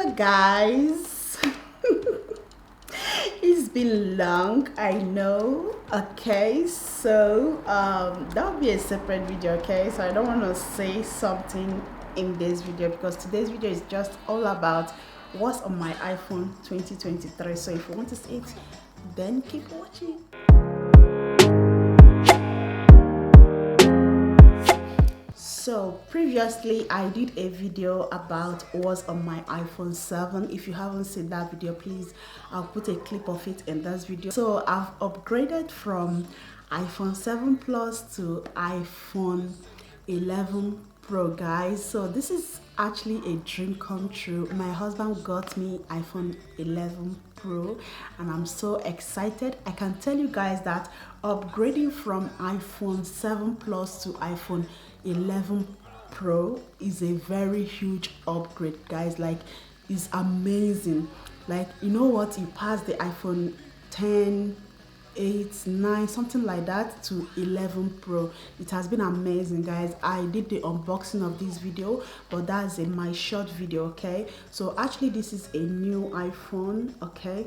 Hello guys. It's been long, I know. Okay, so that'll be a separate video. Okay, so I don't want to say something in this video because today's video is just all about what's on my iPhone 2023. So if you want to see it, then keep watching. So previously I did a video about what's on my iPhone 7. If you haven't seen that video, please, I'll put a clip of it in this video. So I've upgraded from iPhone 7 Plus to iPhone 11 Pro, guys. So this is actually a dream come true. My husband got me iPhone 11 Pro and I'm so excited. I can tell you guys that upgrading from iPhone 7 Plus to iPhone 11 Pro is a very huge upgrade, guys. Like, it's amazing. Like, you know what, you pass the iPhone 10, 8, 9, something like that to 11 Pro. It has been amazing, guys. I did the unboxing of this video, but that's in my short video. Okay, so actually this is a new iPhone, okay,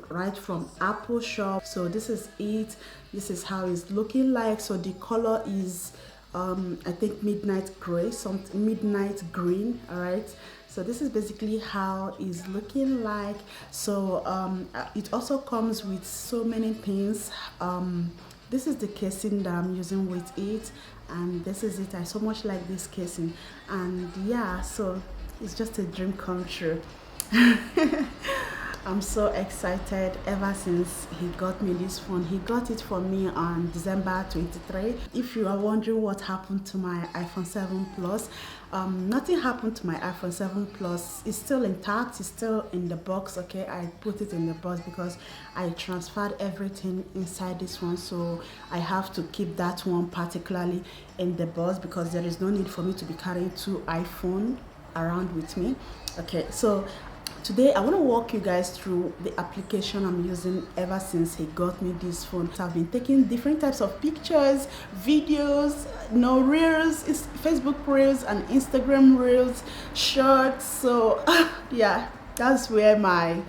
right from Apple shop. So this is it. This is how it's looking like. So the color is I think midnight gray, something midnight green. All right, so this is basically how it's looking like. So it also comes with so many things. This is the casing that I'm using with it, and this is it. I so much like this casing, and yeah, so it's just a dream come true. I'm so excited ever since he got me this phone. He got it for me on December 23. If you are wondering what happened to my iPhone 7 Plus, nothing happened to my iPhone 7 Plus. It's still intact. It's still in the box. Okay, I put it in the box because I transferred everything inside this one, so I have to keep that one particularly in the box because there is no need for me to be carrying two iPhone around with me. Okay, so today I want to walk you guys through the application I'm using ever since he got me this phone. So I've been taking different types of pictures, videos, reels, Facebook reels and Instagram reels, shorts. So yeah, that's where my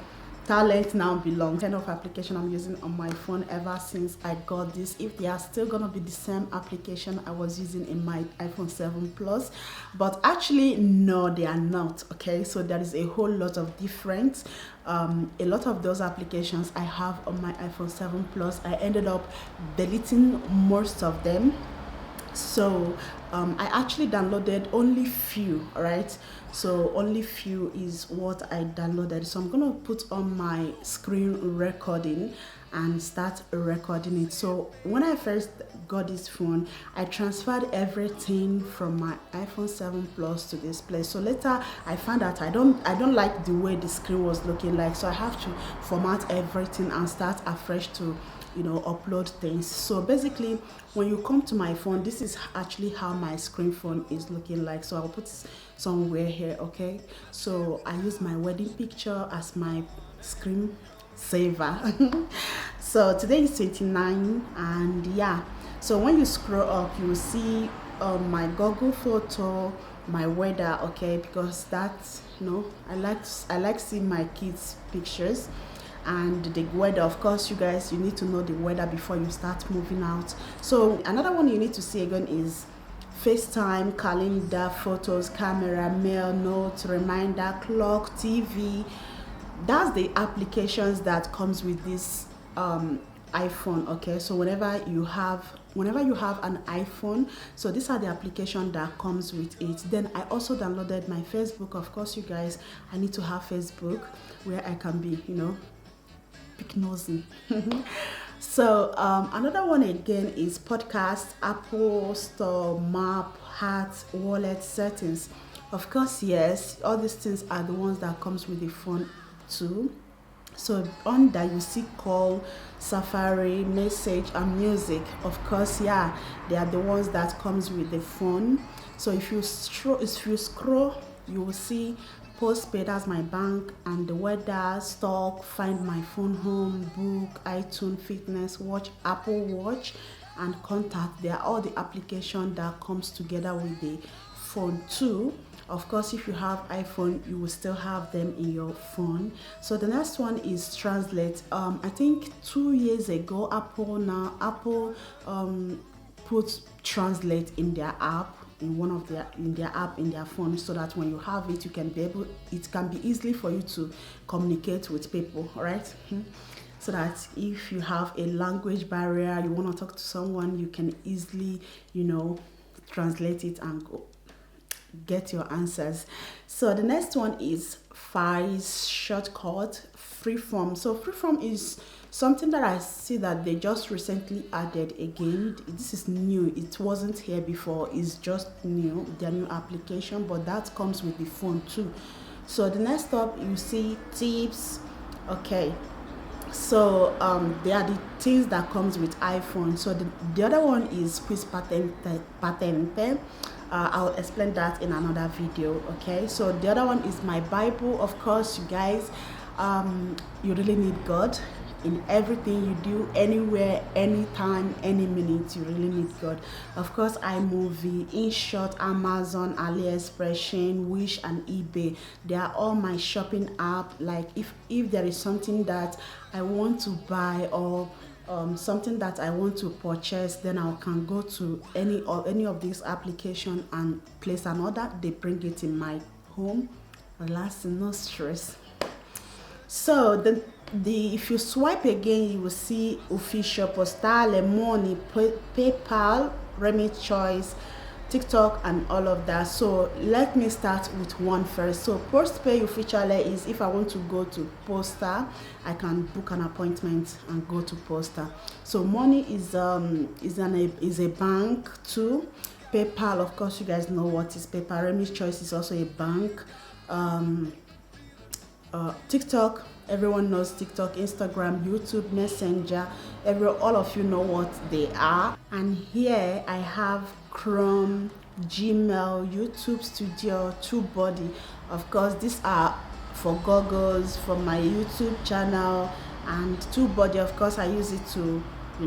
talent now belongs. Kind of application I'm using on my phone ever since I got this. If they are still gonna be the same application I was using in my iPhone 7 Plus, but actually no, they are not. Okay, so there is a whole lot of difference. A lot of those applications I have on my iPhone 7 Plus, I ended up deleting most of them. So I actually downloaded only few. All right, so only few is what I downloaded. So I'm gonna put on my screen recording and start recording it. So when I first got this phone, I transferred everything from my iPhone 7 Plus to this place. So later I found out I don't like the way the screen was looking like, so I have to format everything and start afresh to upload things. So basically when you come to my phone, this is actually how my screen phone is looking like. So I'll put somewhere here. Okay, so I use my wedding picture as my screen saver. So today is 29, and yeah, so when you scroll up you will see my Google photo, my weather. Okay, because that's I like seeing my kids pictures and the weather. Of course, you guys, you need to know the weather before you start moving out. So another one you need to see again is FaceTime, calendar, photos, camera, mail, notes, reminder, clock, TV. That's the applications that comes with this iPhone. Okay, so whenever you have an iPhone, so these are the application that comes with it. Then I also downloaded my Facebook. Of course, you guys, I need to have Facebook where I can be pick nosy. So another one again is podcast, Apple Store, map, hat, wallet, settings. Of course, yes, all these things are the ones that comes with the phone too. So on that you see call, Safari, message and music. Of course, yeah, they are the ones that comes with the phone. So if you scroll, you will see postpaid as my bank and the weather, stock, find my phone, home, book, iTunes, fitness, watch, Apple Watch and contact. They are all the application that comes together with the phone too. Of course, if you have iPhone, you will still have them in your phone. So the next one is translate. I think 2 years ago, Apple put translate in their app, in one of their in their app in their phone, so that when you have it, you can be able, it can be easily for you to communicate with people, right? So that if you have a language barrier, you want to talk to someone, you can easily, translate it and go get your answers. So the next one is FI's shortcut, freeform. So freeform is something that I see that they just recently added again. This is new, it wasn't here before, it's just new, their new application, but that comes with the phone too. So the next up, you see tips. Okay, so they are the things that comes with iPhone. So the other one is quiz patente. I'll explain that in another video. Okay, so the other one is my Bible. Of course, you guys, you really need God in everything you do, anywhere, anytime, any minute. You really need God. Of course, iMovie, InShot, Amazon, AliExpress, Shein, Wish, and eBay, they are all my shopping app. Like if there is something that I want to buy, or something that I want to purchase, then I can go to any of these applications and place an order. They bring it in my home, relaxing, no stress. So the if you swipe again, you will see official, Postale, Money, PayPal, Remit Choice, TikTok, and all of that. So let me start with one first. So postpay officially is if I want to go to Posta, I can book an appointment and go to Posta. So Money is a bank too. PayPal, of course, you guys know what is PayPal. Remit Choice is also a bank. TikTok, everyone knows TikTok, Instagram, YouTube, Messenger, all of you know what they are. And here I have Chrome, Gmail, YouTube Studio, TubeBuddy. Of course, these are for goggles, for my YouTube channel, and TubeBuddy, of course, I use it to, I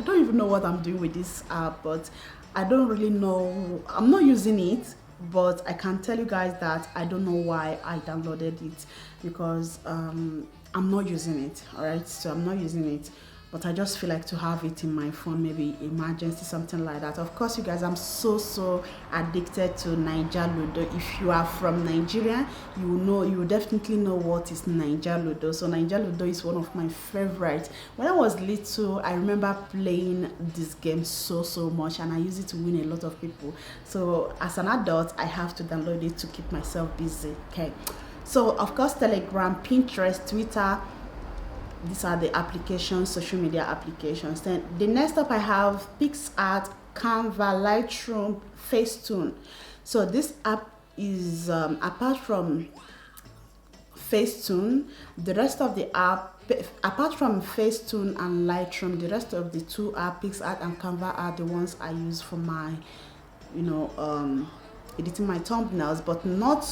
don't even know what I'm doing with this app, but I don't really know, I'm not using it, but I can tell you guys that I don't know why I downloaded it, because I'm not using it. All right, so I'm not using it, but I just feel like to have it in my phone, maybe emergency, something like that. Of course, you guys, I'm so addicted to Naija Ludo. If you are from Nigeria, you will definitely know what is Naija Ludo. So Naija Ludo is one of my favorites. When I was little, I remember playing this game so much, and I use it to win a lot of people. So as an adult, I have to download it to keep myself busy. Okay, so of course, Telegram, Pinterest, Twitter, these are the applications, social media applications. Then the next up, I have PixArt, Canva, Lightroom, Facetune. So this app is apart from Facetune, the rest of the app, apart from Facetune and Lightroom, the rest of the two apps, PixArt and Canva, are the ones I use for my, editing my thumbnails, but not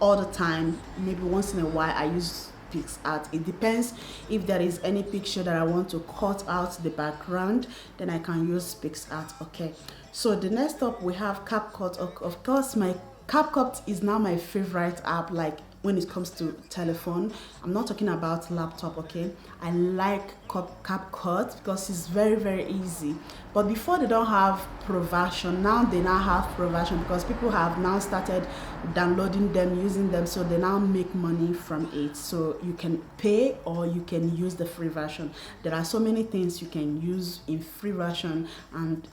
all the time. Maybe once in a while I use PixArt. It depends. If there is any picture that I want to cut out the background, then I can use PixArt. Okay, so the next up, we have CapCut. Of course, my CapCut is now my favorite app. Like when it comes to telephone, I'm not talking about laptop. Okay, I like CapCut because it's very easy. But before, they don't have pro version. Now they have pro version, because people have now started downloading them, using them, so they now make money from it. So you can pay or you can use the free version. There are so many things you can use in free version, and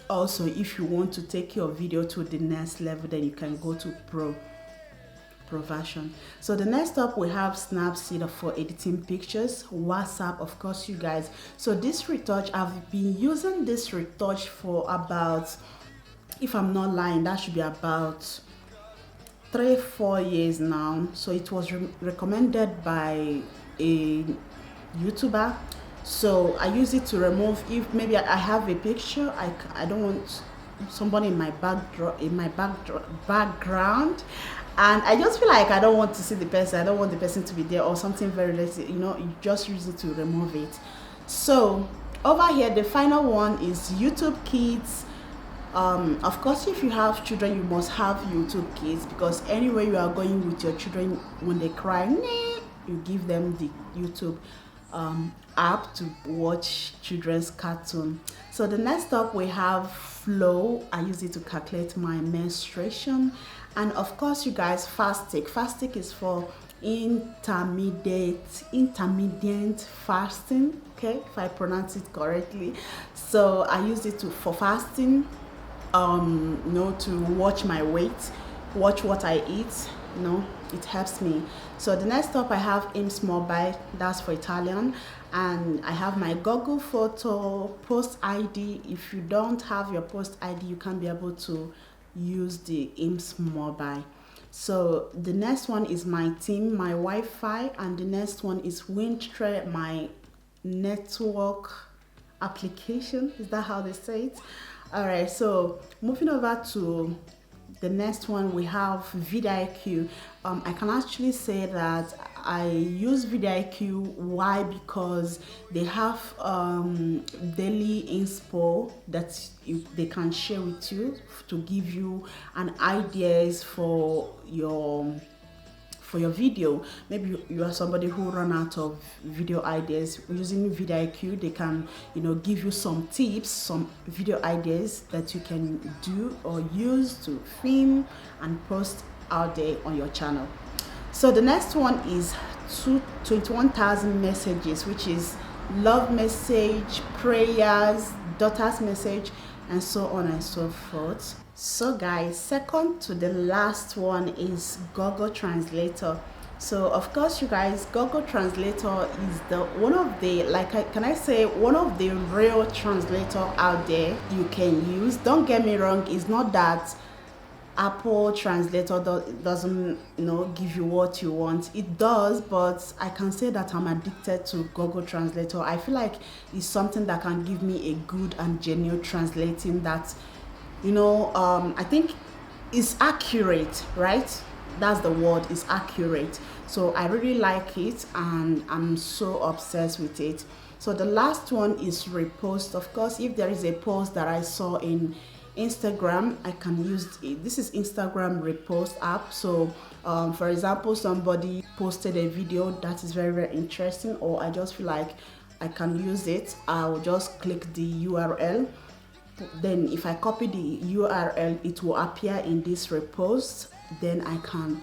also if you want to take your video to the next level, then you can go to pro version. So the next up, we have Snapseed for editing pictures, WhatsApp, of course, you guys. So this retouch, I've been using this retouch for about, if I'm not lying, that should be about 3-4 years now. So it was recommended by a YouTuber. So I use it to remove, if maybe I have a picture, I don't want somebody in my background, and I just feel like I don't want to see the person, I don't want the person to be there, or something very less, you just use it to remove it. So over here, the final one is YouTube Kids, Of course, if you have children, you must have YouTube Kids, because anywhere you are going with your children, when they cry, "Nee," you give them the YouTube app to watch children's cartoon. So the next up we have Flow. I use it to calculate my menstruation. And of course, you guys, Fastic. Fastic is for intermediate fasting, okay, if I pronounce it correctly. So I use it for fasting, to watch my weight, watch what I eat. It helps me. So the next up I have IMS Mobile, that's for Italian, and I have my Google Photo Post ID. If you don't have your Post ID, you can't be able to use the IMS Mobile. So the next one is my team, my Wi-Fi, and the next one is Windstream, my network application. Is that how they say it? All right, so moving over to the next one, we have vidIQ. I can actually say that I use vidIQ. Why? Because they have daily inspo that they can share with you to give you an ideas for your video. Maybe you are somebody who run out of video ideas. Using vidIQ, they can give you some tips, some video ideas that you can do or use to film and post out there on your channel. So the next one is 21,000 messages, which is love message, prayers, daughter's message, and so on and so forth. So guys, second to the last one is Google Translator. So of course, you guys, Google Translator is one of the real translator out there you can use. Don't get me wrong, it's not that Apple Translator doesn't give you what you want. It does, but I can say that I'm addicted to Google Translator. I feel like it's something that can give me a good and genuine translating that I think is accurate, right? That's the word, is accurate. So I really like it and I'm so obsessed with it. So the last one is repost. Of course, if there is a post that I saw in Instagram, I can use it. This is Instagram repost app. So for example, somebody posted a video that is very, very interesting, or I just feel like I can use it. I'll just click the URL. Then if I copy the URL, it will appear in this repost. Then I can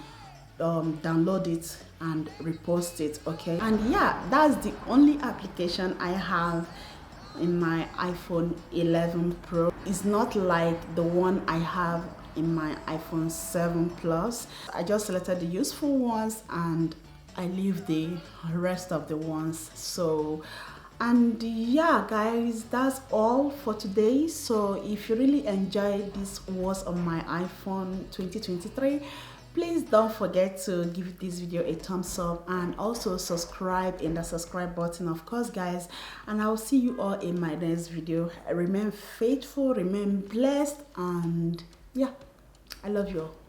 download it and repost it. Okay, and yeah, that's the only application I have in my iPhone 11 Pro. It's not like the one I have in my iPhone 7 Plus. I just selected the useful ones and I leave the rest of the ones. So, and yeah guys, that's all for today. So if you really enjoyed this was on my iPhone 2023, please don't forget to give this video a thumbs up and also subscribe in the subscribe button, of course guys, and I'll see you all in my next video. Remain faithful, remain blessed, and yeah, I love you all.